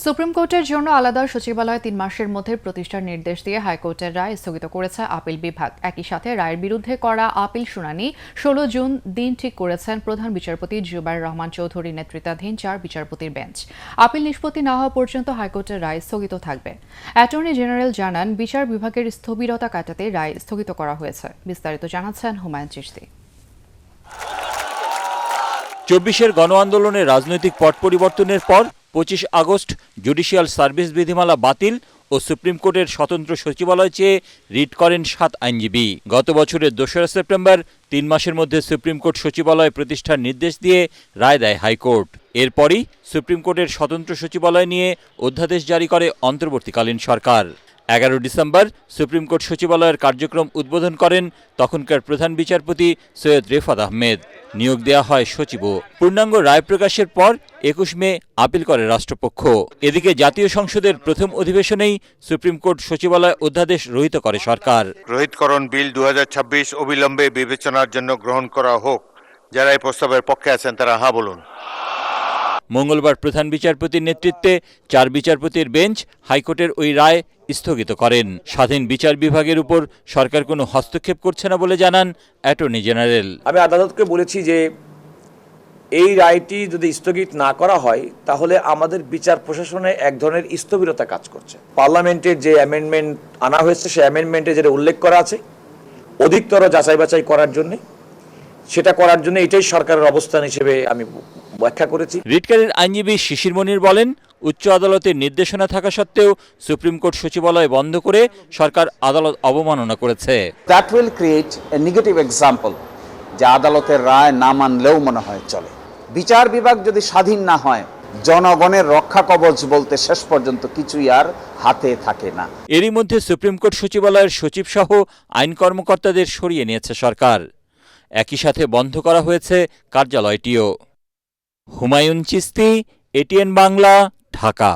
Supreme কোর্টের জন্য আলাদা সচিবালয় ৩ মাসের মধ্যে প্রতিষ্ঠার নির্দেশ দিয়ে হাইকোর্টের রায় স্থগিত করেছে আপিল বিভাগ। একই সাথে রায়ের বিরুদ্ধে করা আপিল শুনানি ১৬ জুন দিন ঠিক করেছেন প্রধান বিচারপতি জুবায়ের রহমান চৌধুরী নেতৃত্বাধীন ৪ বিচারপতির বেঞ্চ। আপিল নিষ্পত্তি না হওয়া পর্যন্ত হাইকোর্টের রায় স্থগিত থাকবে। অ্যাটর্নি জেনারেল জানান, বিচার বিভাগের স্থবিরতা কাটাতে রায় স্থগিত করা হয়েছে। বিস্তারিত জানাচ্ছেন হুমায়ুন চিশতি। ২৪-এর গণ আন্দোলনের রাজনৈতিক পট পরিবর্তনের পর ২৫ আগস্ট জুডিশিয়াল সার্ভিস বিধিমালা বাতিল ও সুপ্রিম কোর্টের স্বতন্ত্র সচিবালয় চেয়ে রিট করেন ৭ আইনজীবী। গত বছরের ২রা সেপ্টেম্বর ৩ মাসের মধ্যে সুপ্রিম কোর্ট সচিবালয় প্রতিষ্ঠার নির্দেশ দিয়ে রায় দেয় হাইকোর্ট। এরপরই সুপ্রিম কোর্টের স্বতন্ত্র সচিবালয় নিয়ে অধ্যাদেশ জারি করে অন্তর্বর্তীকালীন সরকার। ১১ ডিসেম্বর সুপ্রিম কোর্ট সচিবালয়ের কার্যক্রম উদ্বোধন করেন তখনকার প্রধান বিচারপতি সৈয়দ রেফাত আহমেদ। নিয়োগ দেওয়া হয় সচিবও। পূর্ণাঙ্গ রায় প্রকাশের পর ২১ মে আপিল করে রাষ্ট্রপক্ষ। এদিকে জাতীয় সংসদের প্রথম অধিবেশনেই সুপ্রিম কোর্ট সচিবালয় অধ্যাদেশ রহিত করে সরকার। রহিতকরণ বিল ২০২৬ অবিলম্বে বিবেচনার জন্য গ্রহণ করা হোক। যারা এই প্রস্তাবের পক্ষে আছেন তারা হ্যাঁ বলুন। মঙ্গলবার প্রধান বিচারপতির নেতৃত্বে ৪ বিচারপতির বেঞ্চ হাইকোর্টের ওই রায় স্থগিত করেন। স্বাধীন বিচার বিভাগের উপর সরকার কোনো হস্তক্ষেপ করছে না বলে জানান অ্যাটর্নি জেনারেল। আমি আদালতকে বলেছি যে এই রায়টি যদি স্থগিত না করা হয় তাহলে আমাদের বিচার প্রশাসনে এক ধরনের স্থবিরতা কাজ করছে। পার্লামেন্টের যে অ্যামেন্ডমেন্ট আনা হয়েছে সেই অ্যামেন্ডমেন্টে যেটা উল্লেখ করা আছে অধিকতর যাচাই বাছাই করার জন্য, সেটা করার জন্য এটাই সরকারের অবস্থান হিসেবে আমি ব্যাখ্যা করেছি। রিটকারীর আইনজীবী শিশির মনির বলেন, উচ্চ আদালতের নির্দেশনা থাকা সত্ত্বেও সুপ্রিম কোর্ট সচিবালয় বন্ধ করে সরকার আদালত অবমাননা করেছে। That will create a negative example, যে আদালতের রায় না মানলেও মনে হয় চলে। বিচার বিভাগ যদি স্বাধীন না হয়, জনগণের রক্ষা কবচ বলতে শেষ পর্যন্ত কিছুই আর হাতে থাকে না। এরই মধ্যে সুপ্রিম কোর্ট সচিবালয়ের সচিব সহ আইন কর্মকর্তাদের সরিয়ে নিয়েছে সরকার। একই সাথে বন্ধ করা হয়েছে কার্যালয়টিও। হুমায়ুন চিশতি, এটিএন বাংলা, ঢাকা।